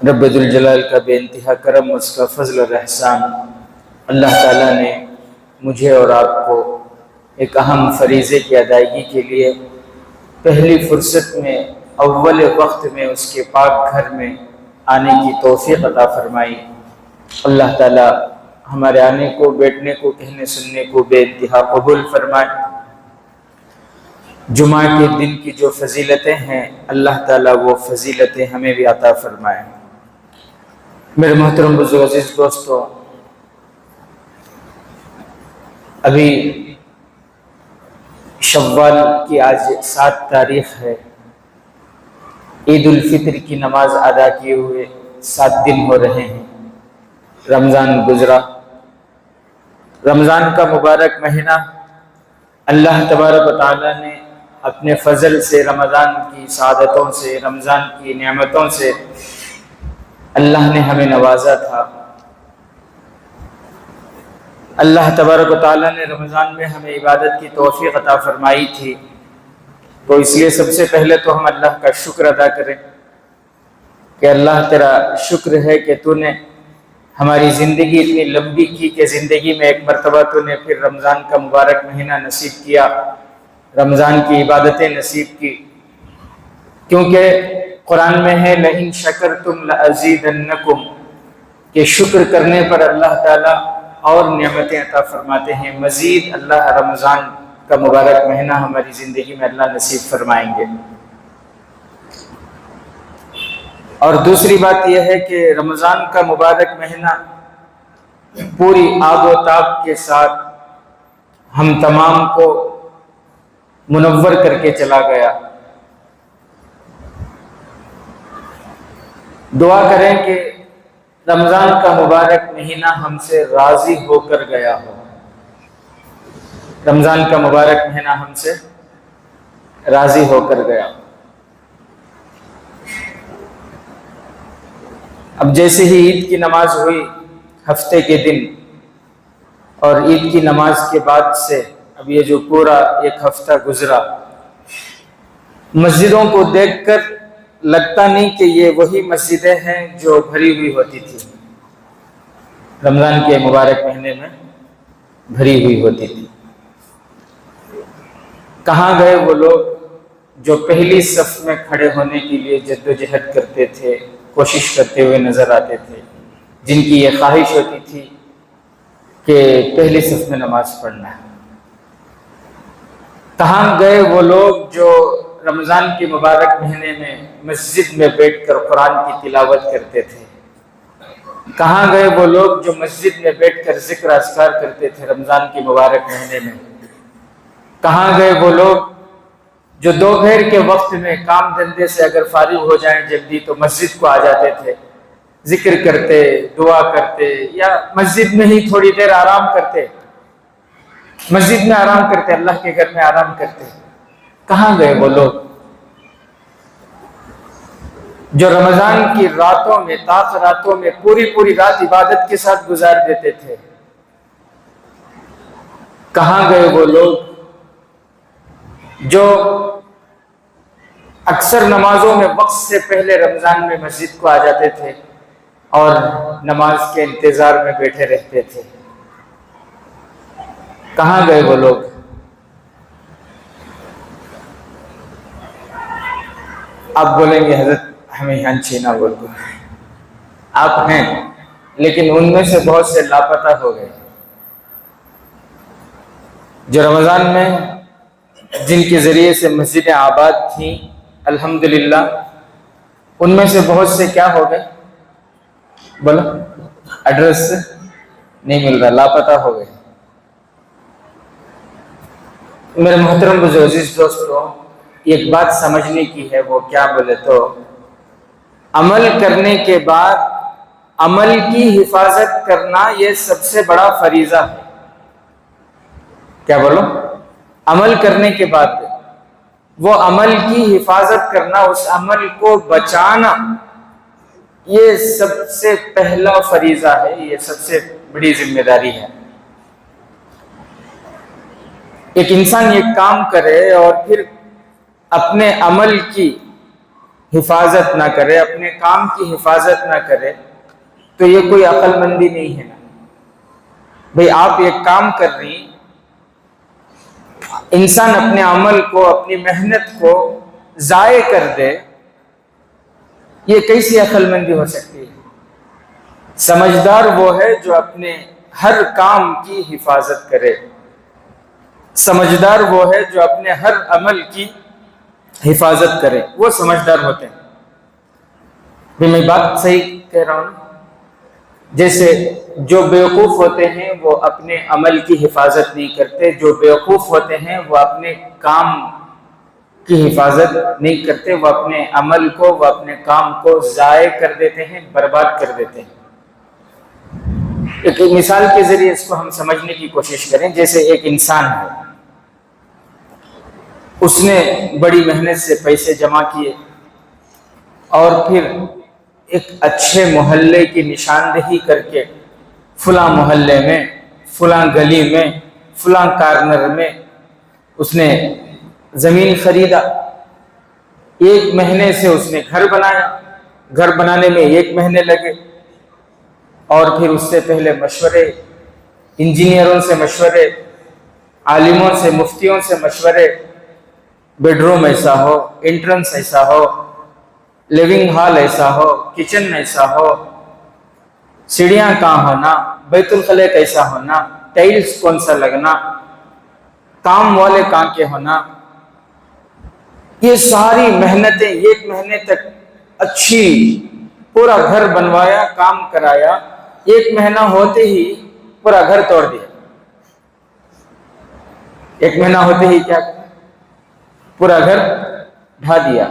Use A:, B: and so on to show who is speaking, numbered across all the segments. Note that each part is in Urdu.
A: رب ذوالجلال کا بے انتہا کرم، اس کا فضل اور احسان، اللہ تعالیٰ نے مجھے اور آپ کو ایک اہم فریضے کی ادائیگی کے لیے پہلی فرصت میں اول وقت میں اس کے پاک گھر میں آنے کی توفیق عطا فرمائی۔ اللہ تعالیٰ ہمارے آنے کو، بیٹھنے کو، کہنے سننے کو بے انتہا قبول فرمائے۔ جمعہ کے دن کی جو فضیلتیں ہیں، اللہ تعالیٰ وہ فضیلتیں ہمیں بھی عطا فرمائے۔ میرے محترم بزرگ عزیز دوستو، ابھی شوال کی آج 7 تاریخ ہے۔ عید الفطر کی نماز ادا کیے ہوئے 7 دن ہو رہے ہیں۔ رمضان گزرا۔ رمضان کا مبارک مہینہ اللہ تبارک و تعالیٰ نے اپنے فضل سے، رمضان کی سعادتوں سے، رمضان کی نعمتوں سے اللہ نے ہمیں نوازا تھا۔ اللہ تبارک و تعالیٰ نے رمضان میں ہمیں عبادت کی توفیق عطا فرمائی تھی، تو اس لیے سب سے پہلے تو ہم اللہ کا شکر ادا کریں کہ اللہ تیرا شکر ہے کہ تو نے ہماری زندگی اتنی لمبی کی کہ زندگی میں ایک مرتبہ تو نے پھر رمضان کا مبارک مہینہ نصیب کیا، رمضان کی عبادتیں نصیب کی، کیونکہ قرآن میں ہے لَإِن شَكَرْتُمْ لَأَزِيدَنَّكُمْ کہ شکر کرنے پر اللہ تعالیٰ اور نعمتیں عطا فرماتے ہیں۔ مزید اللہ رمضان کا مبارک مہینہ ہماری زندگی میں اللہ نصیب فرمائیں گے۔ اور دوسری بات یہ ہے کہ رمضان کا مبارک مہینہ پوری آب و تاب کے ساتھ ہم تمام کو منور کر کے چلا گیا۔ دعا کریں کہ رمضان کا مبارک مہینہ ہم سے راضی ہو کر گیا ہو۔ رمضان کا مبارک مہینہ ہم سے راضی ہو کر گیا۔ اب جیسے ہی عید کی نماز ہوئی ہفتے کے دن، اور عید کی نماز کے بعد سے اب یہ جو پورا ایک ہفتہ گزرا، مسجدوں کو دیکھ کر لگتا نہیں کہ یہ وہی مسجدیں ہیں جو بھری ہوئی ہوتی تھی، رمضان کے مبارک مہینے میں بھری ہوئی ہوتی تھی۔ کہاں گئے وہ لوگ جو پہلی صف میں کھڑے ہونے کے لیے جدوجہد کرتے تھے، کوشش کرتے ہوئے نظر آتے تھے، جن کی یہ خواہش ہوتی تھی کہ پہلی صف میں نماز پڑھنا ہے؟ کہاں گئے وہ لوگ جو رمضان کے مبارک مہینے میں مسجد میں بیٹھ کر قرآن کی تلاوت کرتے تھے؟ کہاں گئے وہ لوگ جو مسجد میں بیٹھ کر ذکر اذکار کرتے تھے رمضان کے مبارک مہینے میں؟ کہاں گئے وہ لوگ جو دوپہر کے وقت میں کام دھندے سے اگر فارغ ہو جائیں جلدی تو مسجد کو آ جاتے تھے، ذکر کرتے، دعا کرتے، یا مسجد میں ہی تھوڑی دیر آرام کرتے، مسجد میں آرام کرتے، اللہ کے گھر میں آرام کرتے؟ کہاں گئے وہ لوگ جو رمضان کی راتوں میں، طاق راتوں میں پوری رات عبادت کے ساتھ گزار دیتے تھے؟ کہاں گئے وہ لوگ جو اکثر نمازوں میں وقت سے پہلے رمضان میں مسجد کو آ جاتے تھے اور نماز کے انتظار میں بیٹھے رہتے تھے؟ کہاں گئے وہ لوگ؟ آپ بولیں گے حضرت ہمیں ہنچی نہ بول دو، آپ ہیں، لیکن ان میں سے بہت سے لاپتہ ہو گئے جو رمضان میں جن کے ذریعے سے مسجدیں آباد تھیں الحمدللہ، ان میں سے بہت سے کیا ہو گئے؟ بولو، ایڈریس نہیں مل رہا، لاپتہ ہو گئے۔ میرے محترم بزرگ عزیز دوستو، ایک بات سمجھنے کی ہے، وہ کیا بولے تو عمل کرنے کے بعد عمل کی حفاظت کرنا یہ سب سے بڑا فریضہ ہے۔ کیا بولو؟ عمل کرنے کے بعد وہ عمل کی حفاظت کرنا، اس عمل کو بچانا، یہ سب سے پہلا فریضہ ہے، یہ سب سے بڑی ذمہ داری ہے۔ ایک انسان یہ کام کرے اور پھر اپنے عمل کی حفاظت نہ کرے، اپنے کام کی حفاظت نہ کرے، تو یہ کوئی عقل مندی نہیں ہے نا۔ بھئی آپ ایک کام کر رہی، انسان اپنے عمل کو، اپنی محنت کو ضائع کر دے، یہ کیسی عقل مندی ہو سکتی ہے؟ سمجھدار وہ ہے جو اپنے ہر کام کی حفاظت کرے، سمجھدار وہ ہے جو اپنے ہر عمل کی حفاظت کرے، وہ سمجھدار ہوتے ہیں۔ بھی میں بات صحیح کہہ رہا ہوں؟ جیسے جو بیوقوف ہوتے ہیں وہ اپنے عمل کی حفاظت نہیں کرتے، جو بیوقوف ہوتے ہیں وہ اپنے کام کی حفاظت نہیں کرتے، وہ اپنے عمل کو، وہ اپنے کام کو ضائع کر دیتے ہیں، برباد کر دیتے ہیں۔ ایک مثال کے ذریعے اس کو ہم سمجھنے کی کوشش کریں۔ جیسے ایک انسان ہے، اس نے بڑی محنت سے پیسے جمع کیے اور پھر ایک اچھے محلے کی نشاندہی کر کے فلاں محلے میں، فلاں گلی میں، فلاں کارنر میں اس نے زمین خریدا۔ 1 مہینے سے اس نے گھر بنایا، گھر بنانے میں 1 مہینے لگے، اور پھر اس سے پہلے مشورے، انجینئروں سے مشورے، عالموں سے، مفتیوں سے مشورے، بیڈ روم ایسا ہو، انٹرنس ایسا ہو، لیونگ ہال ایسا ہو، کچن ایسا ہو، سیڑھیاں کہاں ہونا، بیت الخلا کیسا ہونا، ٹائلز کون سا لگنا، کام والے کہاں کے ہونا، یہ ساری محنتیں 1 مہینے تک اچھی پورا گھر بنوایا، کام کرایا، 1 مہینہ ہوتے ہی پورا گھر توڑ دیا۔ 1 مہینہ ہوتے ہی کیا کرا؟ پورا گھر ڈھا دیا،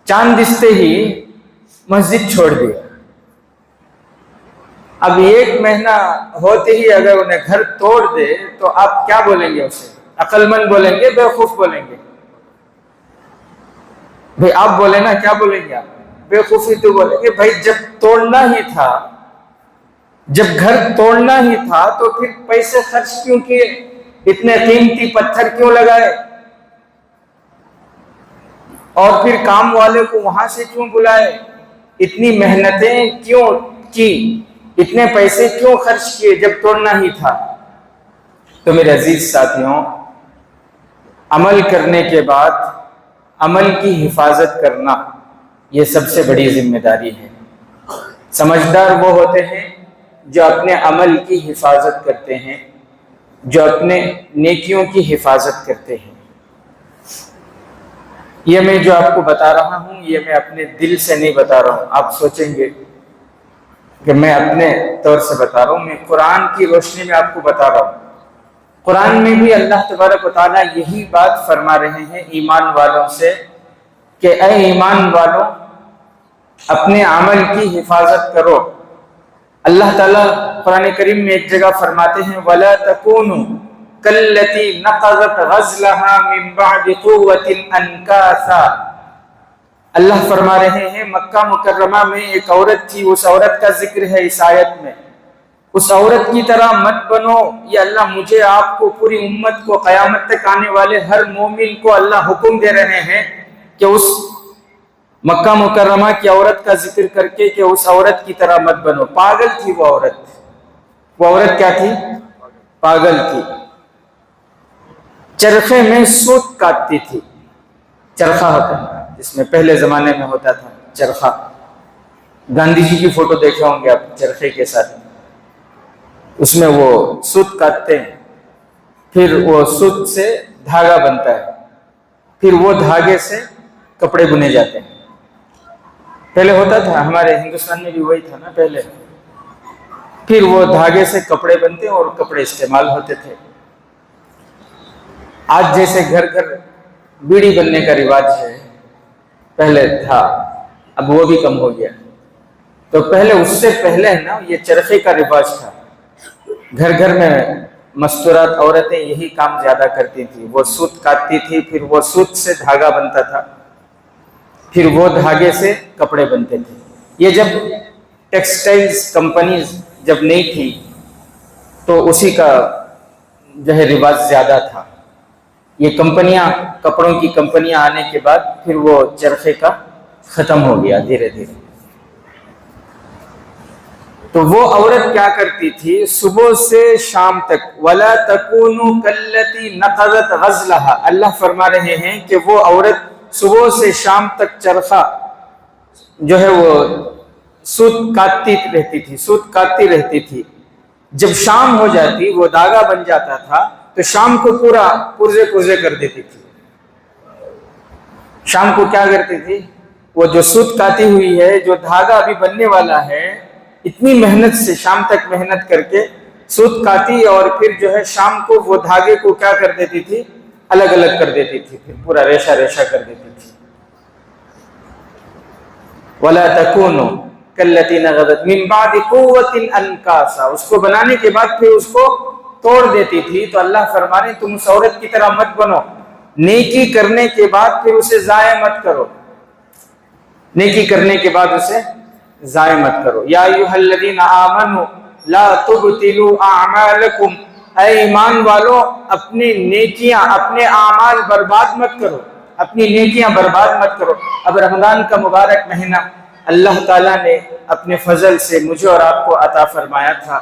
A: چاند دستے ہی مسجد چھوڑ دیا۔ اب 1 مہینہ ہوتے ہی اگر انہیں گھر توڑ دے تو آپ کیا بولیں گے اسے؟ عقل مند بولیں گے، بیوقوف بولیں گے؟ بھئی آپ بولیں نا، کیا بولیں گے آپ؟ بیوقوفی تو بولیں گے۔ بھائی جب توڑنا ہی تھا، جب گھر توڑنا ہی تھا تو پھر پیسے خرچ کیوں کیے؟ اتنے قیمتی پتھر کیوں لگائے؟ اور پھر کام والے کو وہاں سے کیوں بلائے؟ اتنی محنتیں کیوں کی؟ اتنے پیسے کیوں خرچ کیے جب توڑنا ہی تھا؟ تو میرے عزیز ساتھیوں، عمل کرنے کے بعد عمل کی حفاظت کرنا یہ سب سے بڑی ذمہ داری ہے۔ سمجھدار وہ ہوتے ہیں جو اپنے عمل کی حفاظت کرتے ہیں، جو اپنے نیکیوں کی حفاظت کرتے ہیں۔ یہ میں جو آپ کو بتا رہا ہوں، یہ میں اپنے دل سے نہیں بتا رہا ہوں۔ آپ سوچیں گے کہ میں اپنے طور سے بتا رہا ہوں، میں قرآن کی روشنی میں آپ کو بتا رہا ہوں۔ قرآن میں بھی اللہ تبارک و تعالیٰ یہی بات فرما رہے ہیں ایمان والوں سے کہ اے ایمان والوں، اپنے عمل کی حفاظت کرو۔ اللہ تعالیٰ قرآن کریم میں ایک جگہ فرماتے ہیں وَلَا تَكُونُوا كَالَّتِي نَقَضَتْ غَزْلَهَا مِن بَعْدِ قُوَّةٍ أَنْكَاثًا۔ اللہ فرما رہے ہیں مکہ مکرمہ میں ایک عورت تھی، اس عورت کا ذکر ہے اس آیت میں۔ اس عورت کی طرح مت بنو، یہ اللہ مجھے، آپ کو، پوری امت کو، قیامت تک آنے والے ہر مومن کو اللہ حکم دے رہے ہیں کہ اس مکہ مکرمہ کی عورت کا ذکر کر کے کہ اس عورت کی طرح مت بنو۔ پاگل تھی وہ عورت۔ وہ عورت کیا تھی؟ پاگل تھی۔ چرخے میں سوت کاٹتی تھی۔ چرخہ ہوتا ہے جس میں پہلے زمانے میں ہوتا تھا چرخہ، گاندھی جی کی فوٹو دیکھے ہوں گے آپ چرخے کے ساتھ، اس میں وہ سوت کاٹتے ہیں، پھر وہ سوت سے دھاگا بنتا ہے، پھر وہ دھاگے سے کپڑے بنے جاتے ہیں۔ پہلے ہوتا تھا، ہمارے ہندوستان میں بھی وہی تھا نا پہلے۔ پھر وہ دھاگے سے کپڑے بنتے اور کپڑے استعمال ہوتے تھے۔ آج جیسے گھر گھر بیڑی بننے کا رواج ہے، پہلے تھا، اب وہ بھی کم ہو گیا۔ تو پہلے، اس سے پہلے ہے نا، یہ چرخے کا رواج تھا۔ گھر گھر میں مستورات عورتیں یہی کام زیادہ کرتی تھیں، وہ سوت کاٹتی تھی، پھر وہ سوت سے دھاگا بنتا تھا، پھر وہ دھاگے سے کپڑے بنتے تھے۔ یہ جب ٹیکسٹائلز کمپنیز جب نہیں تھی تو اسی کا جو ہے رواج زیادہ تھا۔ یہ کمپنیاں، کپڑوں کی کمپنیاں آنے کے بعد پھر وہ چرخے کا ختم ہو گیا دھیرے دھیرے۔ تو وہ عورت کیا کرتی تھی صبح سے شام تک، وَلَا تَكُونُوا كَالَّتِي نَقَضَتْ غَزْلَهَا، اللہ فرما رہے ہیں کہ وہ عورت صبح سے شام تک چرخہ جو ہے وہ سوت کاٹتی رہتی تھی۔ جب شام ہو جاتی وہ دھاگا بن جاتا تھا تو شام کو پورا پرزے کر دیتی تھی۔ شام کو کیا کرتی تھی، وہ جو سوت کاتی ہوئی ہے، جو دھاگا ابھی بننے والا ہے، اتنی محنت سے شام تک محنت کر کے سوت کاتی، اور پھر جو ہے شام کو وہ دھاگے کو کیا کر دیتی تھی، الگ الگ کر دیتی تھی، پھر پورا ریشہ کر دیتی تھی۔ وَلَا تَكُونُوا كَالَّتِي نَقَضَتْ مِن بَعْدِ قُوَّةٍ أَنْكَاثًا، اس کو بنانے کے بعد پھر اس کو توڑ دیتی تھی۔ تو اللہ فرما رہے ہیں تم اس عورت کی طرح مت بنو، نیکی کرنے کے بعد پھر اسے ضائع مت کرو، نیکی کرنے کے بعد اسے ضائع مت کرو۔ یا ایھا الذین آمنوا لا تبطلوا اعمالکم، اے ایمان والو اپنی نیکیاں، اپنے اعمال برباد مت کرو، اپنی نیکیاں برباد مت کرو۔ اب رمضان کا مبارک مہینہ اللہ تعالیٰ نے اپنے فضل سے مجھے اور آپ کو عطا فرمایا تھا،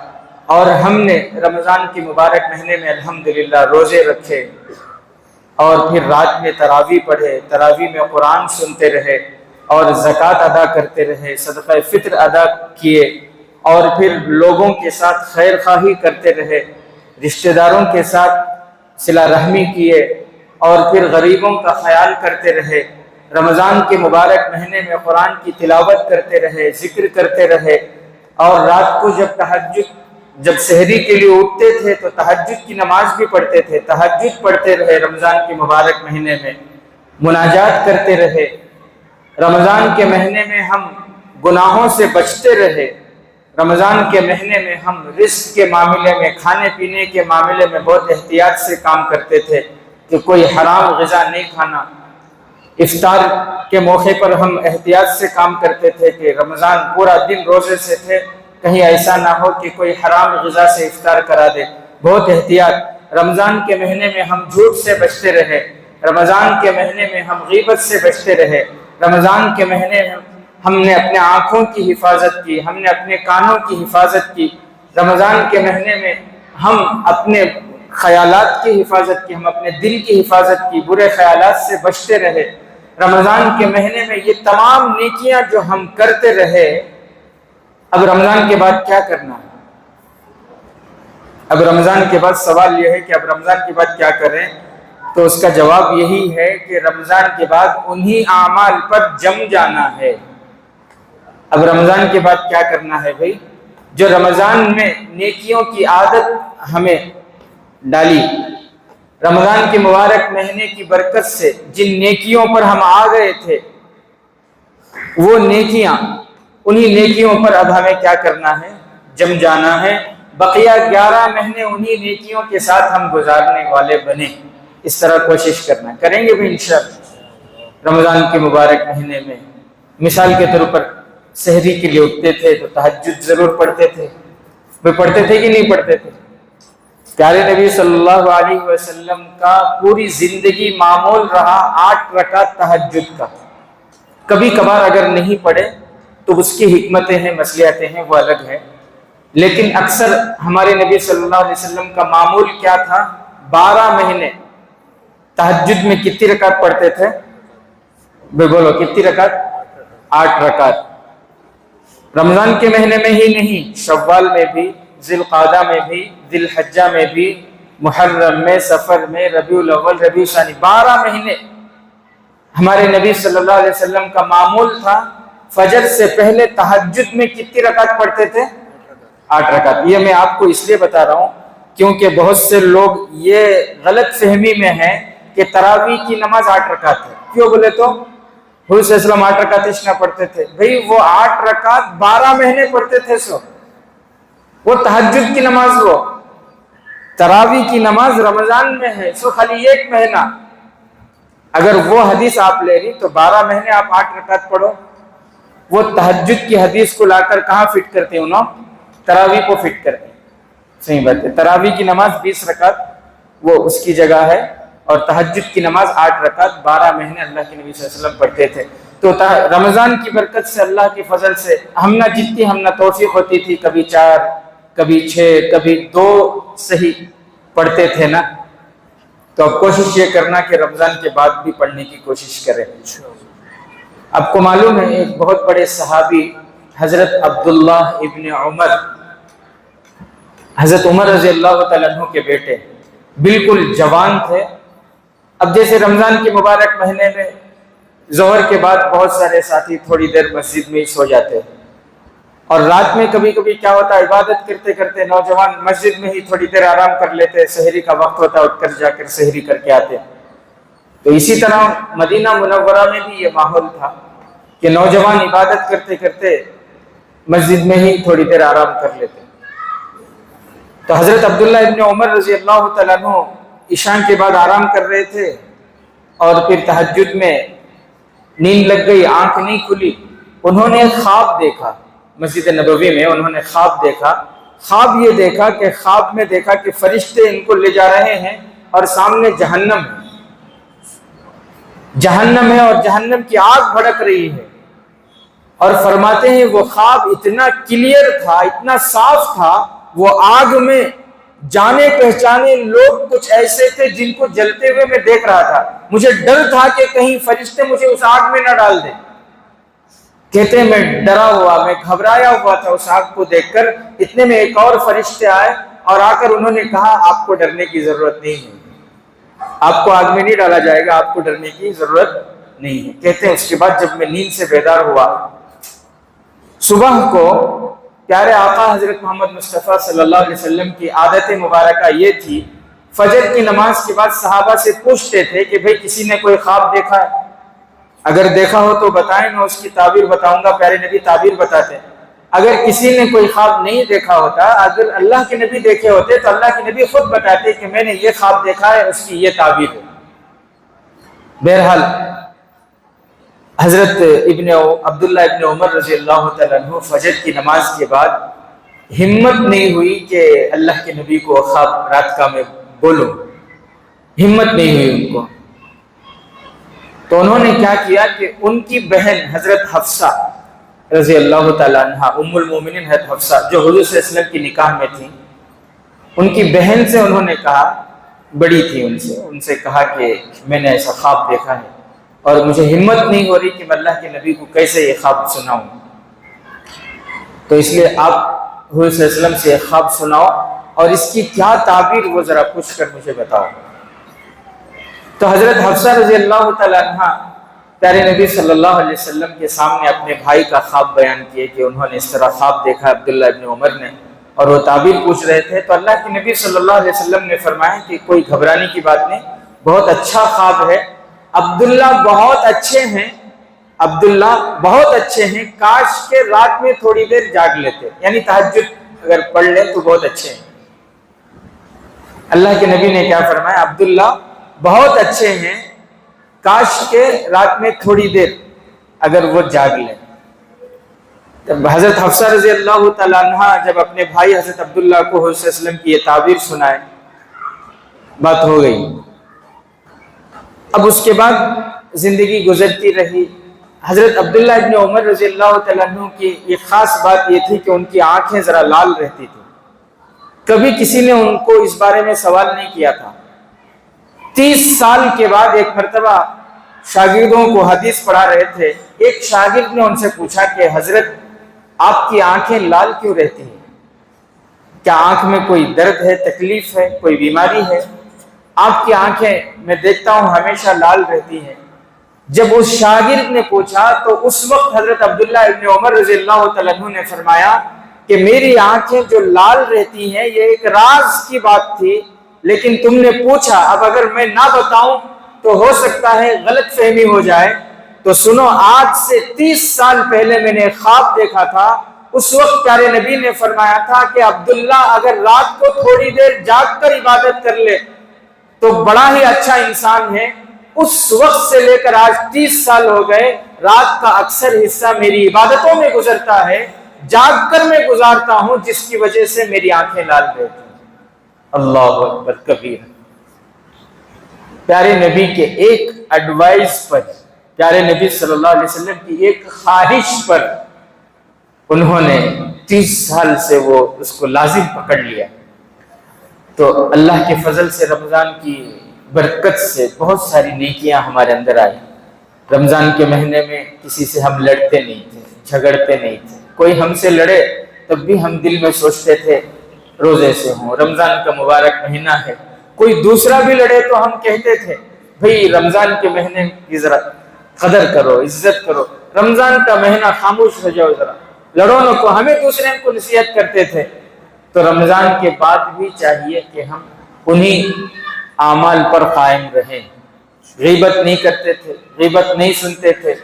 A: اور ہم نے رمضان کے مبارک مہینے میں الحمدللہ روزے رکھے، اور پھر رات میں تراویح پڑھے، تراویح میں قرآن سنتے رہے، اور زکوٰۃ ادا کرتے رہے، صدقہ فطر ادا کیے، اور پھر لوگوں کے ساتھ خیر خواہی کرتے رہے، رشتہ داروں کے ساتھ صلہ رحمی کیے، اور پھر غریبوں کا خیال کرتے رہے۔ رمضان کے مبارک مہینے میں قرآن کی تلاوت کرتے رہے، ذکر کرتے رہے، اور رات کو جب سحری کے لیے اٹھتے تھے تو تہجد کی نماز بھی پڑھتے تھے، تہجد پڑھتے رہے۔ رمضان کے مبارک مہینے میں مناجات کرتے رہے۔ رمضان کے مہینے میں ہم گناہوں سے بچتے رہے۔ رمضان کے مہینے میں ہم رزق کے معاملے میں، کھانے پینے کے معاملے میں بہت احتیاط سے کام کرتے تھے کہ کوئی حرام غذا نہیں کھانا۔ افطار کے موقع پر ہم احتیاط سے کام کرتے تھے کہ رمضان پورا دن روزے سے تھے، کہیں ایسا نہ ہو کہ کوئی حرام غذا سے افطار کرا دے، بہت احتیاط۔ رمضان کے مہینے میں ہم جھوٹ سے بچتے رہے، رمضان کے مہینے میں ہم غیبت سے بچتے رہے، رمضان کے مہینے میں ہم نے اپنے آنکھوں کی حفاظت کی، ہم نے اپنے کانوں کی حفاظت کی، رمضان کے مہینے میں ہم اپنے خیالات کی حفاظت کی، ہم اپنے دل کی حفاظت کی، برے خیالات سے بچتے رہے۔ رمضان کے مہینے میں یہ تمام نیکیاں جو ہم کرتے رہے، اب رمضان کے بعد کیا کرنا ہے؟ اب رمضان کے بعد سوال یہ ہے کہ اب رمضان کے بعد کیا کریں؟ تو اس کا جواب یہی ہے کہ رمضان کے بعد انہی اعمال پر جم جانا ہے۔ اب رمضان کے بعد کیا کرنا ہے بھائی؟ جو رمضان میں نیکیوں کی عادت ہمیں ڈالی، رمضان کے مبارک مہینے کی برکت سے جن نیکیوں پر ہم آ گئے تھے، وہ نیکیاں، انہی نیکیوں پر اب ہمیں کیا کرنا ہے؟ جم جانا ہے۔ بقیہ 11 مہینے انہی نیکیوں کے ساتھ ہم گزارنے والے بنے، اس طرح کوشش کرنا کریں گے بھی انشاءاللہ۔ رمضان کے مبارک مہینے میں مثال کے طور پر سحری کے لیے اٹھتے تھے تو تہجد ضرور پڑھتے تھے، وہ پڑھتے تھے کہ نہیں پڑھتے تھے؟ پیارے نبی صلی اللہ علیہ وسلم کا پوری زندگی معمول رہا 8 رکعت تہجد کا۔ کبھی کبھار اگر نہیں پڑھے تو اس کی حکمتیں ہیں، مصلحتیں ہیں، وہ الگ ہے، لیکن اکثر ہمارے نبی صلی اللہ علیہ وسلم کا معمول کیا تھا؟ 12 مہینے تہجد میں کتنی رکعت پڑھتے تھے؟ بولو کتنی رکعت؟ 8 رکعت۔ رمضان کے مہینے میں ہی نہیں، شوال میں بھی، ذی القعدہ میں بھی، ذی الحجہ میں بھی، محرم میں، سفر میں، ربیع الاول، ربیع ثانی، 12 مہینے ہمارے نبی صلی اللہ علیہ وسلم کا معمول تھا فجر سے پہلے تہجد میں کتنی رکعت پڑھتے تھے؟ 8 رکعت۔ یہ میں آپ کو اس لیے بتا رہا ہوں کیونکہ بہت سے لوگ یہ غلط فہمی میں ہیں کہ تراویح کی نماز 8 رکعت ہے۔ کیوں بولے تو حضور صلی اللہ علیہ وسلم 8 رکعت اس نہ پڑھتے تھے، بھئی وہ 8 رکعت 12 مہینے پڑھتے تھے، وہ تہجد کی نماز، وہ تراویح کی نماز رمضان میں ہے، خالی 1 مہینہ۔ اگر وہ حدیث آپ لے رہی تو 12 مہینے آپ 8 رکعت پڑھو۔ وہ تہجد کی حدیث کو لا کر کہاں فٹ کرتے انہوں؟ تراویح کو فٹ کرتے۔ صحیح بات ہے، تراویح کی نماز 20 رکعت وہ اس کی جگہ ہے، اور تہجد کی نماز 8 رکعت 12 مہینے اللہ کے نبی صلی اللہ علیہ وسلم پڑھتے تھے۔ تو رمضان کی برکت سے، اللہ کے فضل سے ہم نہ توفیق ہوتی تھی، کبھی 4 کبھی 6 کبھی 2 صحیح پڑھتے تھے نا، تو اب کوشش یہ کرنا کہ رمضان کے بعد بھی پڑھنے کی کوشش کریں۔ آپ کو معلوم ہے ایک بہت بڑے صحابی حضرت عبداللہ ابن عمر، حضرت عمر رضی اللہ تعالیٰ عنہ کے بیٹے، بالکل جوان تھے۔ اب جیسے رمضان کے مبارک مہینے میں ظہر کے بعد بہت سارے ساتھی تھوڑی دیر مسجد میں ہی سو جاتے، اور رات میں کبھی کبھی کیا ہوتا، عبادت کرتے کرتے نوجوان مسجد میں ہی تھوڑی دیر آرام کر لیتے، سحری کا وقت ہوتا، اٹھ کر جا کر سحری کر کے آتے۔ تو اسی طرح مدینہ منورہ میں بھی یہ ماحول تھا کہ نوجوان عبادت کرتے کرتے مسجد میں ہی تھوڑی دیر آرام کر لیتے۔ تو حضرت عبداللہ ابن عمر رضی اللہ تعالیٰ عنہ عشاء کے بعد آرام کر رہے تھے، اور پھر تہجد میں نیند لگ گئی، آنکھ نہیں کھلی۔ انہوں نے خواب دیکھا، مسجد نبوی میں انہوں نے خواب دیکھا۔ خواب یہ دیکھا کہ خواب میں دیکھا کہ فرشتے ان کو لے جا رہے ہیں، اور سامنے جہنم ہے، جہنم ہے، اور جہنم کی آگ بھڑک رہی ہے۔ اور فرماتے ہیں وہ خواب اتنا کلیئر تھا، اتنا صاف تھا، وہ آگ میں جانے پہچانے لوگ کچھ ایسے تھے جن کو جلتے ہوئے میں دیکھ رہا تھا۔ مجھے ڈر تھا کہ کہیں فرشتے مجھے اس آگ میں نہ ڈال دیں۔ کہتے ہیں میں ڈرا ہوا، میں گھبرایا ہوا تھا اس آگ کو دیکھ کر۔ اتنے میں ایک اور فرشتے آئے اور آ کر انہوں نے کہا آپ کو ڈرنے کی ضرورت نہیں ہے، آپ کو آگ میں نہیں ڈالا جائے گا، آپ کو ڈرنے کی ضرورت نہیں ہے۔ کہتے ہیں اس کے بعد جب میں نیند سے بیدار ہوا، صبح کو پیارے آقا حضرت محمد مصطفیٰ صلی اللہ علیہ وسلم کی عادت مبارکہ یہ تھی، فجر کی نماز کے بعد صحابہ سے پوچھتے تھے کہ بھئی کسی نے کوئی خواب دیکھا ہے؟ اگر دیکھا ہو تو بتائیں، میں اس کی تعبیر بتاؤں گا۔ پیارے نبی تعبیر بتاتے ہیں۔ اگر کسی نے کوئی خواب نہیں دیکھا ہوتا، اگر اللہ کے نبی دیکھے ہوتے تو اللہ کے نبی خود بتاتے کہ میں نے یہ خواب دیکھا ہے، اس کی یہ تعبیر ہے۔ بہرحال حضرت عبداللہ ابن عمر رضی اللہ تعالیٰ عنہ فجر کی نماز کے بعد ہمت نہیں ہوئی کہ اللہ کے نبی کو خواب رات کا میں بولوں، ہمت نہیں ہوئی ان کو۔ تو انہوں نے کیا کیا کہ ان کی بہن حضرت حفصہ رضی اللہ تعالیٰ عنہ، ام المومنین حضرت حفصہ جو حضور صلی اللہ علیہ وسلم کی نکاح میں تھیں، ان کی بہن سے انہوں نے کہا، بڑی تھی ان سے کہا کہ میں نے ایسا خواب دیکھا ہے، اور مجھے ہمت نہیں ہو رہی کہ میں اللہ کے نبی کو کیسے یہ خواب سناؤں، تو اس لیے آپ حضور صلی اللہ علیہ وسلم سے یہ خواب سناؤ، اور اس کی کیا تعبیر وہ ذرا پوچھ کر مجھے بتاؤ۔ تو حضرت حفصہ رضی اللہ تعالیٰ عنہ پیارے نبی صلی اللہ علیہ وسلم کے سامنے اپنے بھائی کا خواب بیان کیے کہ انہوں نے اس طرح خواب دیکھا عبداللہ ابن عمر نے، اور وہ تعبیر پوچھ رہے تھے۔ تو اللہ کے نبی صلی اللہ علیہ وسلم نے فرمایا کہ کوئی گھبرانے کی بات نہیں، بہت اچھا خواب ہے، عبداللہ بہت اچھے ہیں، عبداللہ بہت اچھے ہیں، کاش کے رات میں تھوڑی دیر جاگ لیتے، یعنی تہجد اگر پڑھ لیں تو بہت اچھے ہیں۔ اللہ کے نبی نے کیا فرمایا؟ عبداللہ بہت اچھے ہیں، کاش کے رات میں تھوڑی دیر اگر وہ جاگ لیں۔ تب حضرت حفصہ رضی اللہ تعالیٰ عنہ جب اپنے بھائی حضرت عبداللہ کو حضور صلی اللہ علیہ وسلم کی یہ تعبیر سنائے، بات ہو گئی۔ اب اس کے بعد زندگی گزرتی رہی۔ حضرت عبداللہ ابن عمر رضی اللہ تعالیٰ عنہ کی یہ خاص بات یہ تھی کہ ان کی آنکھیں ذرا لال رہتی تھی، کبھی کسی نے ان کو اس بارے میں سوال نہیں کیا تھا۔ 30 سال کے بعد ایک مرتبہ شاگردوں کو حدیث پڑھا رہے تھے، ایک شاگرد نے ان سے پوچھا کہ حضرت آپ کی آنکھیں لال کیوں رہتی ہیں؟ کیا آنکھ میں کوئی درد ہے، تکلیف ہے، کوئی بیماری ہے؟ آپ کی آنکھیں میں دیکھتا ہوں ہمیشہ لال رہتی ہیں۔ جب اس شاگرد نے پوچھا تو اس وقت حضرت عبداللہ ابن عمر رضی اللہ تعالیٰ عنہ نے فرمایا کہ میری آنکھیں جو لال رہتی ہیں یہ ایک راز کی بات تھی، لیکن تم نے پوچھا، اب اگر میں نہ بتاؤں تو ہو سکتا ہے غلط فہمی ہو جائے۔ تو سنو، آج سے 30 سال پہلے میں نے خواب دیکھا تھا، اس وقت پیارے نبی نے فرمایا تھا کہ عبداللہ اگر رات کو تھوڑی دیر جاگ کر عبادت کر لے تو بڑا ہی اچھا انسان ہے۔ اس وقت سے لے کر آج 30 سال ہو گئے، رات کا اکثر حصہ میری عبادتوں میں گزرتا ہے، جاگ کر میں گزارتا ہوں، جس کی وجہ سے میری آنکھیں لال رہتی ہیں۔ اللہ اکبر کبیر۔ پیارے نبی کے ایک ایڈوائز پر پیارے نبی صلی اللہ علیہ وسلم کی ایک خواہش پر انہوں نے 30 سال سے وہ اس کو لازم پکڑ لیا۔ تو اللہ کے فضل سے رمضان کی برکت سے بہت ساری نیکیاں ہمارے اندر آئی۔ رمضان کے مہینے میں کسی سے ہم لڑتے نہیں تھے، جھگڑتے نہیں تھے، کوئی ہم سے لڑے تب بھی ہم دل میں سوچتے تھے روزے سے ہوں، رمضان کا مبارک مہینہ ہے۔ کوئی دوسرا بھی لڑے تو ہم کہتے تھے بھئی رمضان کے مہینے کی ذرا قدر کرو، عزت کرو، رمضان کا مہینہ خاموش ہو جاؤ، ذرا لڑو نہ کو، ہمیں دوسرے کو نصیحت کرتے تھے۔ تو رمضان کے بعد بھی چاہیے کہ ہم انہی اعمال پر قائم رہیں۔ غیبت نہیں کرتے تھے، غیبت نہیں سنتے تھے،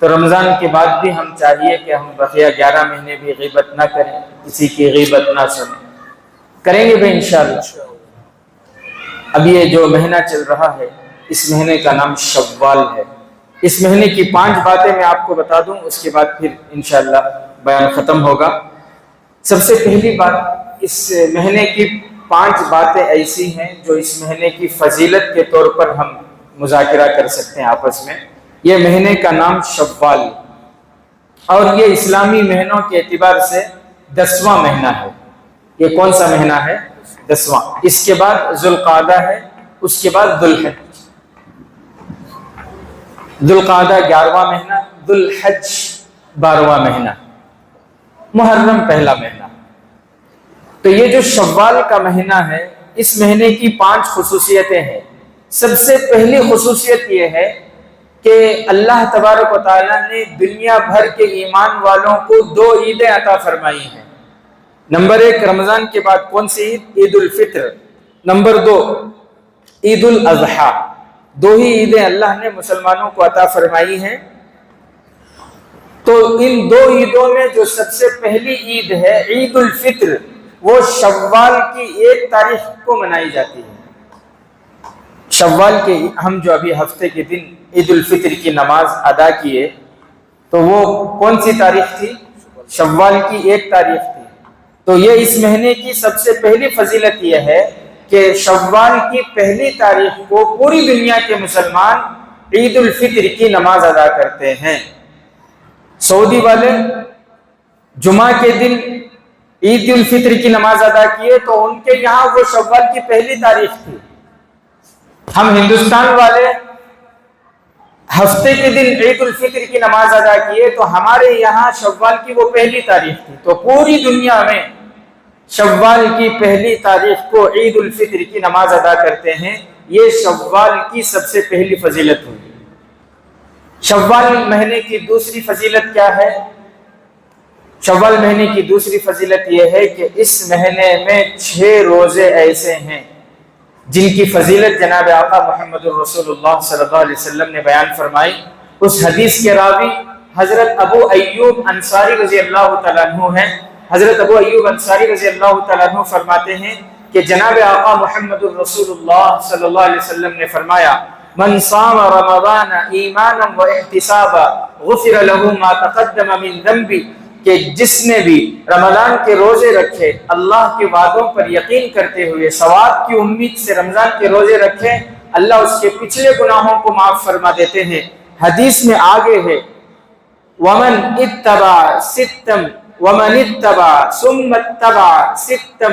A: تو رمضان کے بعد بھی ہم چاہیے کہ ہم بقیہ 11 مہینے بھی غیبت نہ کریں، کسی کی غیبت نہ سنیں۔ کریں گے بھائی انشاءاللہ۔ اب یہ جو مہینہ چل رہا ہے، اس مہینے کا نام شوال ہے۔ اس مہینے کی 5 باتیں میں آپ کو بتا دوں، اس کے بعد پھر انشاءاللہ بیان ختم ہوگا۔ سب سے پہلی بات، اس مہینے کی 5 باتیں ایسی ہیں جو اس مہینے کی فضیلت کے طور پر ہم مذاکرہ کر سکتے ہیں آپس میں۔ یہ مہینے کا نام شوال، اور یہ اسلامی مہینوں کے اعتبار سے 10واں مہینہ ہے۔ یہ کون سا مہینہ ہے؟ 10واں۔ اس کے بعد ذوالقعدہ ہے، اس کے بعد ذوالحج۔ ذوالقعدہ 11واں مہینہ، ذوالحج 12واں مہینہ، محرم پہلا مہینہ۔ تو یہ جو شوال کا مہینہ ہے، اس مہینے کی 5 خصوصیتیں ہیں۔ سب سے پہلی خصوصیت یہ ہے کہ اللہ تبارک و تعالیٰ نے دنیا بھر کے ایمان والوں کو 2 عیدیں عطا فرمائی ہیں۔ نمبر 1، رمضان کے بعد کون سی عید؟ عید الفطر۔ نمبر 2، عید الاضحیٰ۔ 2 ہی عیدیں اللہ نے مسلمانوں کو عطا فرمائی ہیں۔ تو ان 2 عیدوں میں جو سب سے پہلی عید ہے عید الفطر، وہ شوال کی 1 تاریخ کو منائی جاتی ہے۔ شوال کے ہم جو ابھی ہفتے کے دن عید الفطر کی نماز ادا کیے، تو وہ کون سی تاریخ تھی؟ شوال کی 1 تاریخ تھی۔ تو یہ اس مہینے کی سب سے پہلی فضیلت یہ ہے کہ شوال کی پہلی تاریخ کو پوری دنیا کے مسلمان عید الفطر کی نماز ادا کرتے ہیں۔ سعودی والے جمعہ کے دن عید الفطر کی نماز ادا کیے تو ان کے یہاں وہ شوال کی پہلی تاریخ تھی۔ ہم ہندوستان والے ہفتے کے دن عید الفطر کی نماز ادا کیے تو ہمارے یہاں شوال کی وہ پہلی تاریخ تھی۔ تو پوری دنیا میں شوال کی پہلی تاریخ کو عید الفطر کی نماز ادا کرتے ہیں۔ یہ شوال کی سب سے پہلی فضیلت ہوئی۔ شوال مہینے کی دوسری فضیلت کیا ہے؟ شوال مہینے کی دوسری فضیلت یہ ہے کہ اس مہینے میں 6 روزے ایسے ہیں جن کی فضیلت جناب آقا محمد الرسول اللہ صلی اللہ علیہ وسلم نے بیان فرمائی۔ اس حدیث کے راوی حضرت ابو ایوب انصاری رضی اللہ تعالیٰ عنہ ہیں۔ حضرت ابو ایوب انصاری رضی اللہ تعالیٰ عنہ فرماتے ہیں کہ جناب آقا محمد الرسول اللہ صلی اللہ علیہ وسلم نے فرمایا، من صام رمضان ایمانا و احتسابا غفر له ما تقدم من ذنبی، کہ جس نے بھی رمضان کے روزے رکھے، اللہ کے وعدوں پر یقین کرتے ہوئے ثواب کی امید سے رمضان کے روزے رکھے، اللہ اس کے پچھلے گناہوں کو معاف فرما دیتے ہیں۔ حدیث میں آگے ہے ومن اتبع ستم ومن اتبع ثم اتبع ستم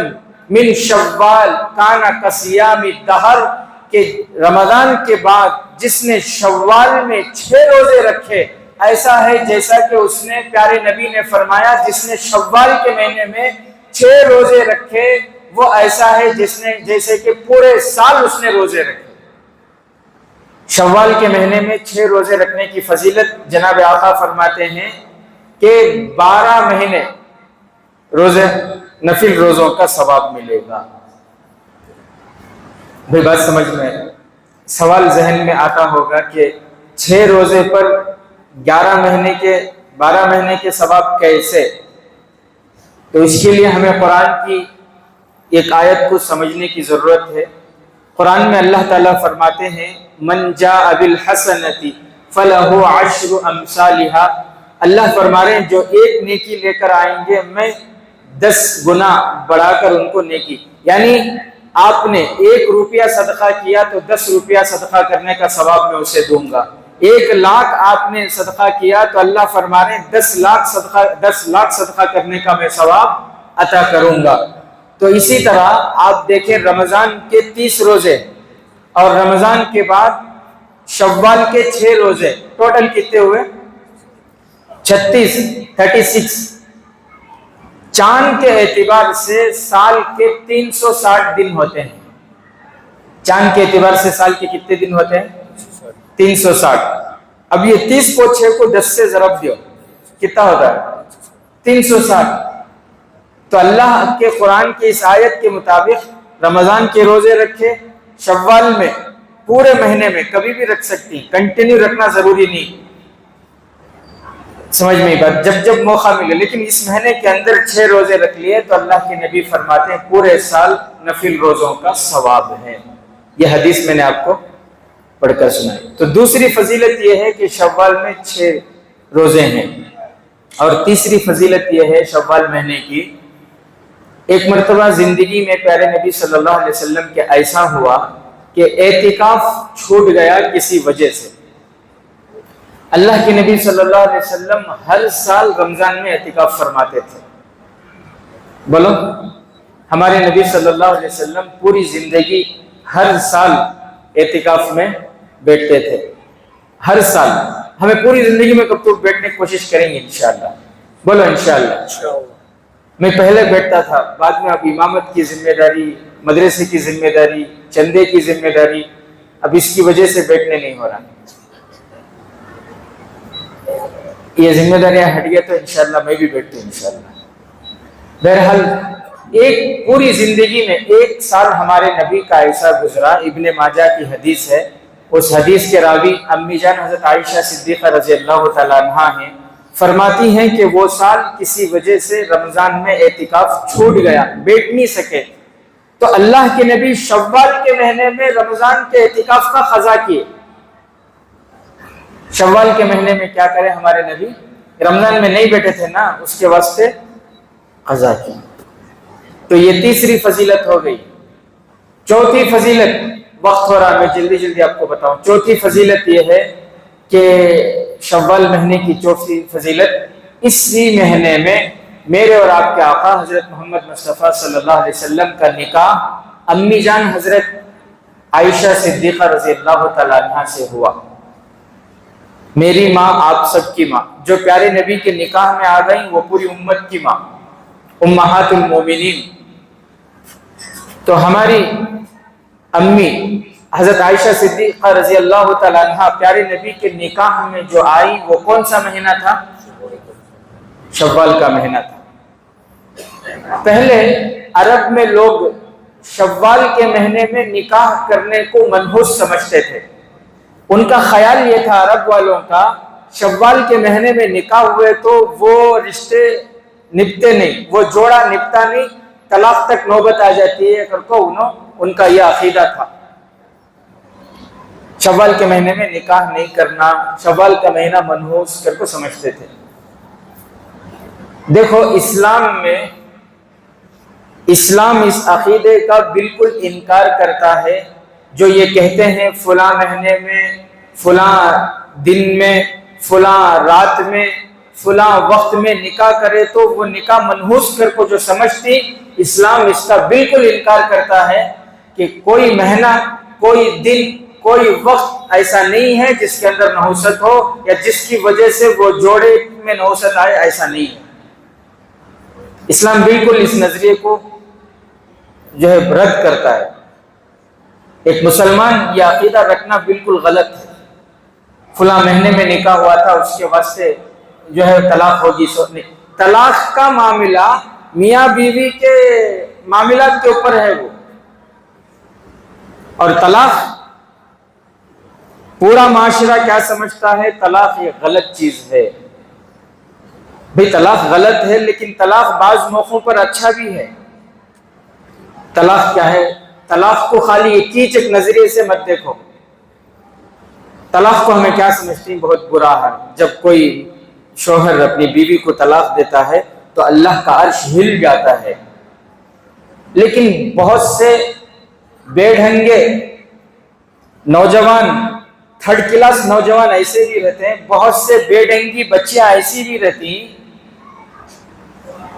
A: من شوال کان کصیام الدہر، کہ رمضان کے بعد جس نے شوال میں 6 روزے رکھے ایسا ہے جیسا کہ اس نے، پیارے نبی نے فرمایا، جس نے شوال کے مہینے میں 6 روزے رکھے وہ ایسا ہے جیسے کہ پورے سال اس نے روزے رکھے۔ شوال کے مہینے میں 6 روزے رکھنے کی فضیلت جناب آقا فرماتے ہیں کہ 12 مہینے روزے نفل روزوں کا ثواب ملے گا۔ بھئی بات سمجھ میں سوال ذہن میں آتا ہوگا کہ 6 روزے پر 12 مہینے کے ثواب کیسے؟ تو اس کے لیے ہمیں قرآن کی ایک آیت کو سمجھنے کی ضرورت ہے۔ قرآن میں اللہ تعالیٰ فرماتے ہیں من جاء بالحسنۃ فلہ 10 امثالھا، اللہ فرما رہے ہیں جو ایک نیکی لے کر آئیں گے میں 10 گنا بڑھا کر ان کو نیکی، یعنی آپ نے 1 روپیہ صدقہ کیا تو 10 روپیہ صدقہ کرنے کا ثواب میں اسے دوں گا۔ 1 لاکھ آپ نے صدقہ کیا تو اللہ فرما رہے ہیں 10 لاکھ صدقہ کرنے کا میں ثواب عطا کروں گا۔ تو اسی طرح آپ دیکھیں رمضان کے 30 روزے اور رمضان کے بعد شوال کے 6 روزے، ٹوٹل کتنے ہوئے؟ 36 چاند کے اعتبار سے سال کے 360 دن ہوتے ہیں۔ چاند کے اعتبار سے سال کے کتنے دن ہوتے ہیں؟ 360۔ اب یہ 30 کو 6 کو 10 سے ضرب دیو، کتنا ہوتا ہے؟ 360۔ تو اللہ کے قرآن کی اس آیت کے مطابق رمضان کے روزے رکھے، شوال میں پورے مہینے میں کبھی بھی رکھ سکتی، کنٹینیو رکھنا ضروری نہیں، سمجھ میں بات، جب موقع ملے، لیکن اس مہینے کے اندر 6 روزے رکھ لیے تو اللہ کے نبی فرماتے ہیں پورے سال نفل روزوں کا ثواب ہے۔ یہ حدیث میں نے آپ کو پڑھ کر سنائی۔ تو دوسری فضیلت یہ ہے کہ شوال میں 6 روزے ہیں، اور تیسری فضیلت یہ ہے شوال مہینے کی، ایک مرتبہ زندگی میں پیارے نبی صلی اللہ علیہ وسلم کے ایسا ہوا کہ اعتکاف چھوٹ گیا کسی وجہ سے۔ اللہ کے نبی صلی اللہ علیہ وسلم ہر سال رمضان میں اعتکاف فرماتے تھے۔ بولو، ہمارے نبی صلی اللہ علیہ وسلم پوری زندگی ہر سال اعتکاف میں بیٹھتے تھے، ہر سال۔ ہمیں پوری زندگی میں کب تک بیٹھنے کی کوشش کریں گے انشاءاللہ؟ بولو انشاءاللہ۔ میں پہلے بیٹھتا تھا، بعد میں اب امامت کی ذمہ داری، مدرسے کی ذمہ داری، چندے کی ذمہ داری، اب اس کی وجہ سے بیٹھنے نہیں ہو رہا۔ یہ ذمہ داریاں ہٹ گیا تو انشاءاللہ میں بھی بیٹھتا ہوں انشاءاللہ۔ بہرحال ایک پوری زندگی میں 1 سال ہمارے نبی کا ایسا گزرا، ابن ماجہ کی حدیث ہے، اس حدیث کے راوی امی جان حضرت عائشہ صدیقہ رضی اللہ تعالیٰ عنہا ہیں، فرماتی ہیں کہ وہ سال کسی وجہ سے رمضان میں اعتکاف چھوٹ گیا، بیٹھ نہیں سکے، تو اللہ کے نبی شوال کے مہینے میں رمضان کے اعتکاف کا قضا کیے۔ شوال کے مہینے میں کیا کرے ہمارے نبی؟ رمضان میں نہیں بیٹھے تھے نا، اس کے واسطے قضا کی۔ تو یہ تیسری فضیلت ہو گئی۔ چوتھی فضیلت، وقت ہو رہا، میں جلدی آپ کو بتاؤں۔ چوتھی فضیلت یہ ہے کہ شوال مہینے کی چوتھی فضیلت، اسی مہینے میں میرے اور آپ کے آقا حضرت محمد مصطفیٰ صلی اللہ علیہ وسلم کا نکاح امی جان حضرت عائشہ صدیقہ رضی اللہ تعالیٰ عنہ سے ہوا۔ میری ماں، آپ سب کی ماں، جو پیارے نبی کے نکاح میں آ گئیں وہ پوری امت کی ماں، امہات المومنین۔ تو ہماری امی حضرت عائشہ صدیقہ رضی اللہ تعالیٰ عنہ پیارے نبی کے نکاح میں جو آئی وہ کون سا مہینہ تھا؟ شوال کا مہینہ تھا۔ پہلے عرب میں لوگ شوال کے مہینے میں نکاح کرنے کو منحوس سمجھتے تھے۔ ان کا خیال یہ تھا عرب والوں کا، شوال کے مہینے میں نکاح ہوئے تو وہ رشتے نپتے نہیں، وہ جوڑا نپتا نہیں، طلاق تک نوبت آ جاتی ہے کر کو ان کا یہ عقیدہ تھا۔ شوال کے مہینے میں نکاح نہیں کرنا، شوال کا مہینہ منحوس کر کو سمجھتے تھے۔ دیکھو اسلام اس عقیدے کا بالکل انکار کرتا ہے جو یہ کہتے ہیں فلاں مہینے میں، فلاں دن میں، فلاں رات میں، فلاں وقت میں نکاح کرے تو وہ نکاح منحوس کر کو جو سمجھتی، اسلام اس کا بالکل انکار کرتا ہے کہ کوئی مہینہ، کوئی دن، کوئی وقت ایسا نہیں ہے جس کے اندر نحوست ہو یا جس کی وجہ سے وہ جوڑے میں نحوست آئے، ایسا نہیں ہے۔ اسلام بالکل اس نظریے کو جو ہے رد کرتا ہے۔ ایک مسلمان یہ عقیدہ رکھنا بالکل غلط ہے، فلاں مہینے میں نکاح ہوا تھا اس کے واسطے جو ہے طلاق ہوگی۔ طلاق کا معاملہ میاں بیوی کے معاملات کے اوپر ہے وہ، اور طلاق پورا معاشرہ کیا سمجھتا ہے؟ طلاق یہ غلط چیز ہے۔ بھئی طلاق غلط ہے، لیکن طلاق بعض موقعوں پر اچھا بھی ہے۔ طلاق کیا ہے؟ طلاق کو خالی ایک کیچک نظریے سے مت دیکھو۔ طلاق کو ہمیں کیا سمجھتے ہیں؟ بہت برا ہے۔ جب کوئی شوہر اپنی بیوی کو طلاق دیتا ہے تو اللہ کا عرش ہل جاتا ہے، لیکن بہت سے بے ڈھنگے نوجوان تھرڈ کلاس نوجوان ایسے بھی رہتے ہیں، بہت سے بے ڈنگی بچیاں ایسی بھی رہتی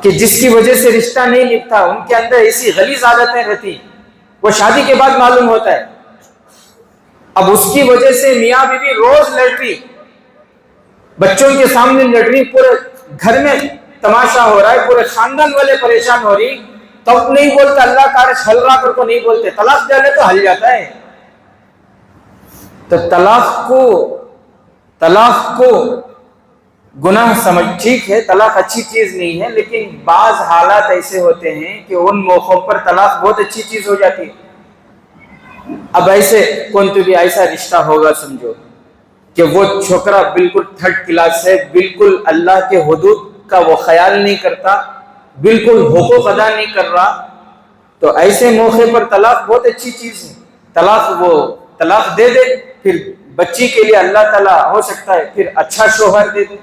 A: کہ جس کی وجہ سے رشتہ نہیں نبھتا، ان کے اندر ایسی غلیظ عادتیں رہتی، وہ شادی کے بعد معلوم ہوتا ہے۔ اب اس کی وجہ سے میاں بیوی روز لڑ رہی، بچوں کے سامنے لڑ رہی، پورے گھر میں تماشا ہو رہا ہے، پورے خاندان والے پریشان ہو رہی، تب نہیں بولتے اللہ کا عرش ہل رہا کر کو نہیں بولتے، طلاق دے لے تو ہل جاتا ہے۔ تو طلاق کو گناہ سمجھ، ٹھیک ہے طلاق اچھی چیز نہیں ہے، لیکن بعض حالات ایسے ہوتے ہیں کہ ان موقعوں پر طلاق بہت اچھی چیز ہو جاتی ہے۔ اب ایسے کون تو بھی ایسا رشتہ ہوگا سمجھو کہ وہ چھوکرا بالکل تھرڈ کلاس ہے، بالکل اللہ کے حدود کا وہ خیال نہیں کرتا، بالکل حقوق ادا نہیں کر رہا، تو ایسے موقع پر طلاق بہت اچھی چیز ہے۔ طلاق دے دے، پھر بچی کے لیے اللہ تعالیٰ ہو سکتا ہے پھر اچھا شوہر دے دے،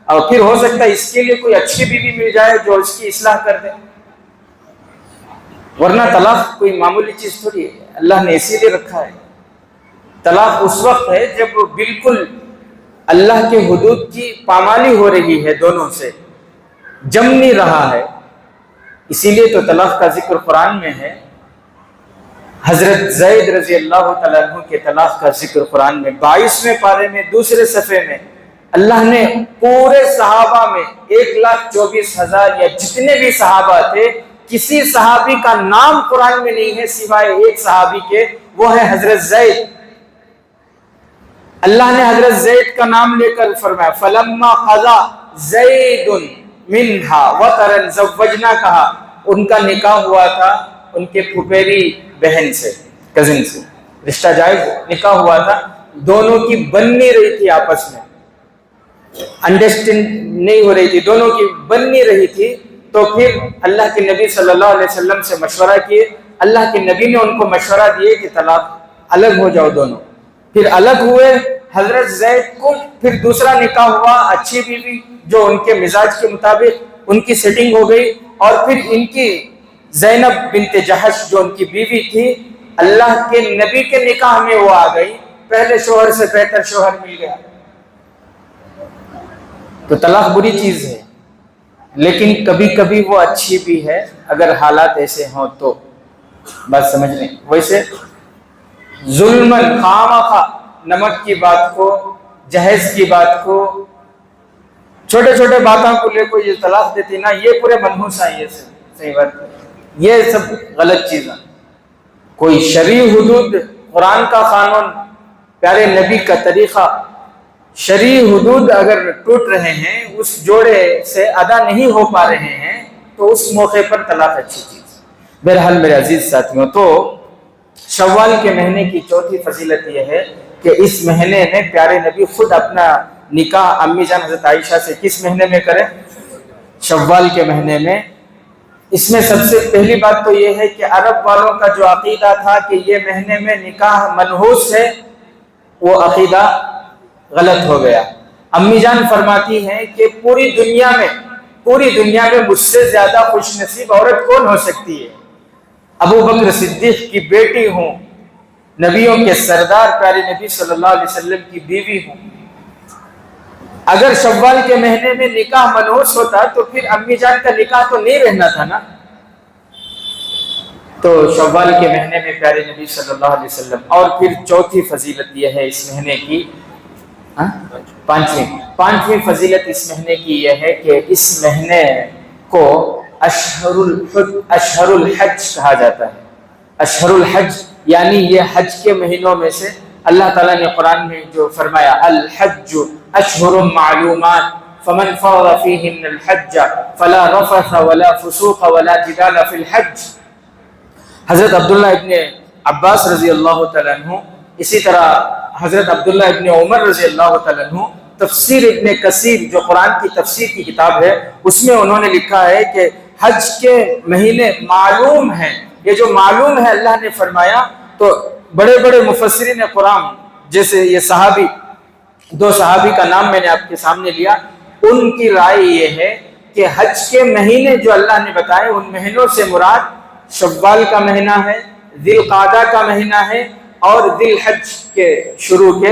A: اور پھر ہو سکتا ہے اس کے لیے کوئی اچھی بیوی مل جائے جو اس کی اصلاح کر دے، ورنہ طلاق کوئی معمولی چیز تھوڑی ہے، اللہ نے اسی لیے رکھا ہے۔ طلاق اس وقت ہے جب بالکل اللہ کے حدود کی پامالی ہو رہی ہے، دونوں سے جم نہیں رہا ہے، اسی لیے تو طلاق کا ذکر قرآن میں ہے۔ حضرت زید رضی اللہ تعالیٰ عنہ کے طلاق کا ذکر قرآن میں 22ویں پارے میں دوسرے صفحے میں اللہ نے پورے صحابہ میں 1,24,000 یا جتنے بھی صحابہ تھے، کسی صحابی کا نام قرآن میں نہیں ہے سوائے ایک صحابی کے، وہ ہے حضرت زید۔ اللہ نے حضرت زید کا نام لے کر فرمایا فَلَمَّا قَضَى زَيْدٌ مِنْهَا وَطَرًا زَوَّجْنَا، کہا ان کا نکاح ہوا تھا ان کے پھپھیری بہن سے، کزن سے، رشتہ جائز نکاح ہوا تھا، دونوں کی بن نہیں رہی تھی، آپس میں انڈرسٹینڈ نہیں ہو رہی تھی، دونوں کی بن نہیں رہی تھی، تو پھر اللہ کے نبی صلی اللہ علیہ وسلم سے مشورہ کیے، اللہ کے نبی نے ان کو مشورہ دیے کہ طلاق الگ ہو جاؤ دونوں، پھر الگ ہوئے۔ حضرت زید کو پھر دوسرا نکاح ہوا، اچھی بیوی جو ان کے مزاج کے مطابق ان کی سیٹنگ ہو گئی، اور پھر ان کی زینب بنت جہش جو ان کی بیوی تھی، اللہ کے نبی کے نکاح میں وہ آ گئی، پہلے شوہر سے بہتر شوہر مل گیا۔ تو طلاق بری چیز ہے، لیکن کبھی کبھی وہ اچھی بھی ہے اگر حالات ایسے ہوں تو، بات سمجھ لیں۔ ویسے ظلمن خامخواہ نمک کی بات کو، جہیز کی بات کو، چھوٹے چھوٹے باتوں کو لے کو یہ طلاق دیتی نا، یہ پورے منحوس ہیں، یہ صحیح بات، یہ سب غلط چیز ہے۔ کوئی شرعی حدود، قرآن کا قانون، پیارے نبی کا طریقہ، شرعی حدود اگر ٹوٹ رہے ہیں، اس جوڑے سے ادا نہیں ہو پا رہے ہیں، تو اس موقع پر طلاق اچھی چیز۔ بہرحال میرے عزیز ساتھیوں، تو شوال کے مہینے کی چوتھی فضیلت یہ ہے کہ اس مہینے میں پیارے نبی خود اپنا نکاح امی جان حضرت عائشہ سے کس مہینے میں کریں؟ شوال کے مہینے میں۔ اس میں سب سے پہلی بات تو یہ ہے کہ عرب والوں کا جو عقیدہ تھا کہ یہ مہینے میں نکاح منحوس ہے، وہ عقیدہ غلط ہو گیا۔ امی جان فرماتی ہیں کہ پوری دنیا میں مجھ سے زیادہ خوش نصیب عورت کون ہو سکتی ہے؟ ابو بکر صدیق کی بیٹی ہوں، نبیوں کے سردار پیارے نبی صلی اللہ علیہ وسلم کی بیوی ہوں۔ اگر شوال کے مہینے میں نکاح منحوس ہوتا تو پھر امی جان کا نکاح تو نہیں رہنا تھا نا۔ تو شوال کے مہینے میں پیارے نبی صلی اللہ علیہ وسلم، اور پھر چوتھی فضیلت یہ ہے اس مہینے کی، پانچویں فضیلت اس مہینے کی یہ ہے کہ اس مہینے کو اشہر الحج کہا جاتا ہے۔ اشہر الحج یعنی یہ حج کے مہینوں میں سے اللہ تعالیٰ نے قرآن میں جو فرمایا الحج اشہر معلومات فمن فرض فیہن الحج فلا رفث ولا فسوق ولا جدال فی الحج۔ حضرت عبداللہ ابن عباس رضی اللہ تعالیٰ عنہ، اسی طرح حضرت عبداللہ ابن عمر رضی اللہ تعالیٰ عنہ، تفسیر ابن کثیر جو قرآن کی تفسیر کی کتاب ہے، اس میں انہوں نے لکھا ہے کہ حج کے مہینے معلوم ہیں۔ یہ جو معلوم ہے اللہ نے فرمایا، تو بڑے بڑے مفسرین قرآن جیسے یہ صحابی، دو صحابی کا نام میں نے آپ کے سامنے لیا، ان کی رائے یہ ہے کہ حج کے مہینے جو اللہ نے بتائے ان مہینوں سے مراد شوال کا مہینہ ہے، ذی القعدہ کا مہینہ ہے، اور ذی الحج کے شروع کے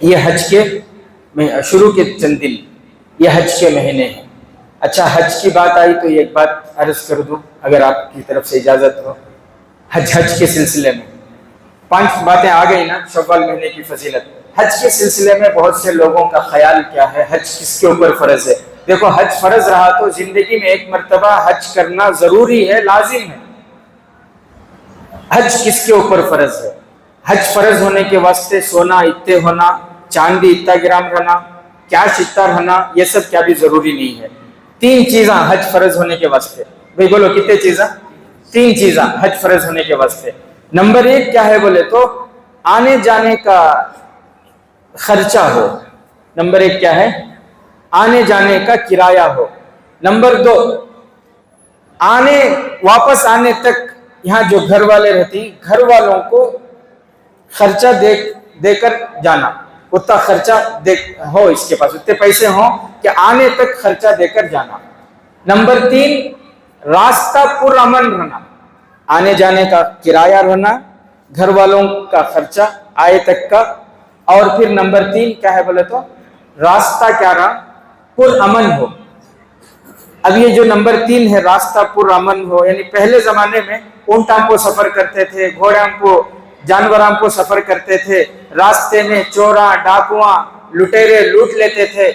A: یہ حج کے شروع کے چند دن یہ حج کے مہینے ہیں۔ اچھا حج کی بات آئی تو ایک بات عرض کر دوں اگر آپ کی طرف سے اجازت ہو۔ حج کے سلسلے میں 5 باتیں آ گئی نا، شوال مہینے کی فضیلت۔ حج کے سلسلے میں بہت سے لوگوں کا خیال کیا ہے، حج کس کے اوپر فرض ہے؟ دیکھو حج فرض رہا تو زندگی میں ایک مرتبہ حج کرنا ضروری ہے، لازم ہے۔ حج کس کے اوپر فرض ہے؟ حج فرض ہونے کے واسطے سونا اتنے ہونا، چاندی اتنا گرام رہنا، کیش اتنا رہنا، یہ سب کیا بھی ضروری نہیں ہے۔ 3 چیزاں حج فرض ہونے کے واسطے، بھائی بولو کتنے چیزاں؟ 3 چیزاں حج فرض ہونے کے واسطے۔ نمبر 1 کیا ہے بولے تو آنے جانے کا خرچہ ہو۔ نمبر 1 کیا ہے؟ آنے جانے کا کرایہ ہو۔ نمبر 2 واپس آنے تک یہاں جو گھر والے رہتی، گھر والوں کو خرچہ دے کر جانا، اتنا خرچہ ہو، اس کے پاس اتنے پیسے ہوں کہ آنے تک خرچہ دے کر جانا۔ نمبر 3 راستہ پرامن رہنا، آنے جانے کا کرایہ رہنا، گھر والوں کا خرچہ آئے تک کا، اور پھر نمبر 3 کیا ہے بولے تو راستہ کیا رہا؟ پرامن ہو۔ اب یہ جو نمبر 3 ہے راستہ پرامن ہو، یعنی پہلے زمانے میں اونٹاں کو سفر کرتے تھے، گھوڑوں کو، جانوراں کو سفر کرتے تھے، راستے میں چوراں ڈاکواں لٹیرے لوٹ لیتے تھے،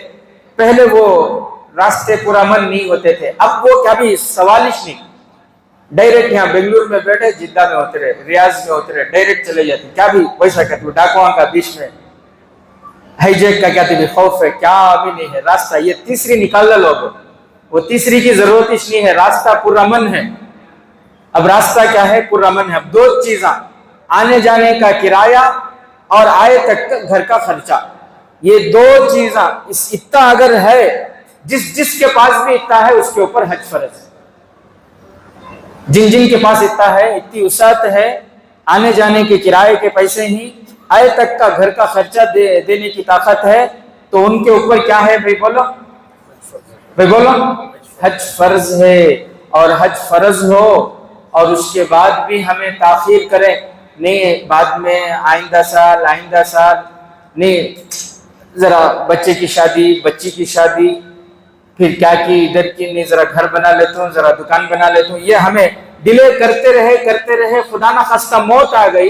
A: پہلے وہ راستے پرامن نہیں ہوتے تھے۔ اب وہ کیا بھی سوالش نہیں، ڈائریکٹ یہاں بنگلور میں بیٹھے، جدہ میں اترے، ریاض میں اترے، ڈائریکٹ چلے جاتے، کیا بھی ویسا کرتے، ڈاکواں کا بیچ میں ہائیجیک کا کیا بھی خوف ہے، کیا بھی نہیں ہے، راستہ یہ تیسری نکال لو لوگ، وہ تیسری کی ضرورت ہی نہیں ہے، راستہ پرامن ہے۔ اب راستہ کیا ہے؟ پرامن ہے۔ اب 2 چیزاں، آنے جانے کا کرایہ اور آئے تک کا گھر کا خرچہ، یہ 2 چیزاں اتنا اگر ہے، جس کے پاس بھی اتنا ہے اس کے اوپر حج فرض ہے۔ جن کے پاس اتنا ہے، اتنی وسعت ہے، آنے جانے کے کرائے کے پیسے ہی، آئے تک کا گھر کا خرچہ دینے کی طاقت ہے، تو ان کے اوپر کیا ہے بھائی بولو؟ بھائی بولو حج فرض ہے۔ اور حج فرض ہو اور اس کے بعد بھی ہمیں تاخیر کرے نہیں، بعد میں آئندہ سال نہیں، ذرا بچے کی شادی، بچی کی شادی، پھر کیا کی ادھر کی نہیں، ذرا گھر بنا لیتا ہوں، ذرا دکان بنا لیتا ہوں، یہ ہمیں ڈیلے کرتے رہے، خدا نہ خواستہ موت آ گئی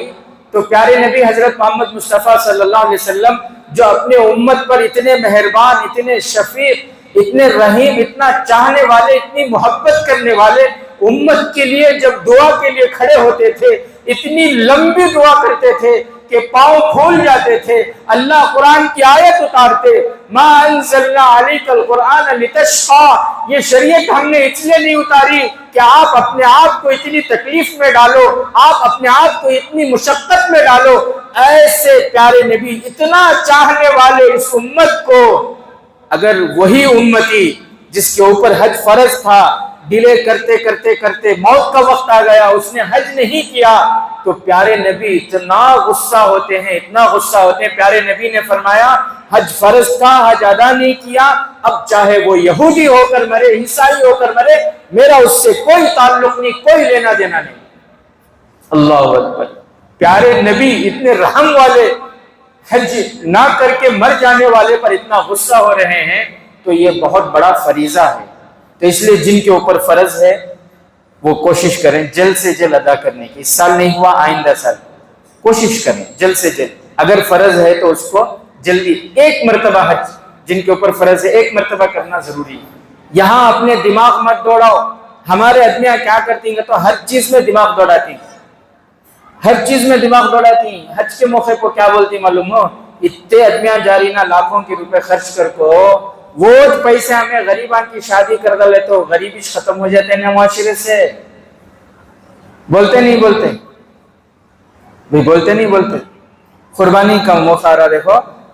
A: تو پیارے نبی حضرت محمد مصطفیٰ صلی اللہ علیہ وسلم جو اپنے امت پر اتنے مہربان، اتنے شفیق، اتنے رحیم، اتنا چاہنے والے، اتنی محبت کرنے والے، امت کے لیے جب دعا کے لیے کھڑے ہوتے تھے اتنی لمبی دعا کرتے تھے کہ پاؤں پھول جاتے تھے۔ اللہ قرآن کی آیت اتارتے، ما انزلنا علیک القرآن لتشقی، یہ شریعت ہم نے اس لیے نہیں اتاری کہ آپ اپنے آپ کو اتنی تکلیف میں ڈالو، آپ اپنے آپ کو اتنی مشقت میں ڈالو۔ ایسے پیارے نبی اتنا چاہنے والے اس امت کو، اگر وہی امتی جس کے اوپر حج فرض تھا ڈیلے کرتے موت کا وقت آ گیا، اس نے حج نہیں کیا، تو پیارے نبی اتنا غصہ ہوتے ہیں، اتنا غصہ ہوتے ہیں۔ پیارے نبی نے فرمایا حج فرض تھا، حج ادا نہیں کیا، اب چاہے وہ یہودی ہو کر مرے، عیسائی ہو کر مرے، میرا اس سے کوئی تعلق نہیں، کوئی لینا دینا نہیں۔ اللہ اکبر۔ پیارے نبی اتنے رحم والے، حج نہ کر کے مر جانے والے پر اتنا غصہ ہو رہے ہیں، تو یہ بہت بڑا فریضہ ہے۔ تو اس لیے جن کے اوپر فرض ہے وہ کوشش کریں جلد سے جلد ادا کرنے کی۔ اس سال نہیں ہوا، آئندہ سال کوشش کریں جلد سے جلد، اگر فرض ہے تو اس کو جلدی، ایک مرتبہ حج جن کے اوپر فرض ہے ایک مرتبہ کرنا ضروری ہے۔ یہاں اپنے دماغ مت دوڑاؤ۔ ہمارے آدمیاں کیا کرتی ہیں تو ہر چیز میں دماغ دوڑاتی ہیں، ہر چیز میں دماغ دوڑاتی ہیں۔ حج کے موقع کو کیا بولتی معلوم ہو؟ اتنے آدمیاں جاری نہ لاکھوں کے روپے خرچ کر کو وہ پیسے ہمیں غریبان کی شادی کر دے تو غریبی ختم ہو جاتے ہیں معاشرے سے۔ بولتے نہیں بولتے بھی، بولتے نہیں بولتے۔ قربانی کا موقع آ رہا، دیکھو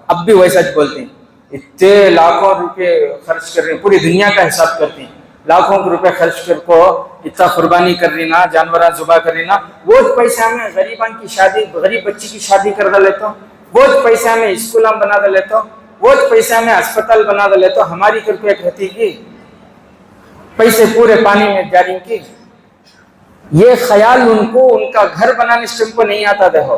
A: اب بھی ویسا بولتے ہیں، اتنے لاکھوں روپے خرچ کر رہے ہیں، پوری دنیا کا حساب کرتے ہیں، لاکھوں کے روپے خرچ کر کو اتنا قربانی کر رہی نا، جانورہ ذبح کر رہی نا، وہ پیسے ہمیں غریبان کی شادی، غریب بچی کی شادی کر دے لیتا ہوں، وہ پیسے ہمیں اسکول بنا دے لیتا ہوں، وہ پیسے ہمیں اسپتال بنا دے لیتا ہوں، ہماری کرپیا کہتی کی پیسے پورے پانی میں جاری کی۔ یہ خیال ان کو، ان کا گھر بنانے سے ان کو نہیں آتا۔ دیکھو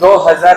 A: 2000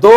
A: 2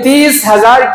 A: 30,000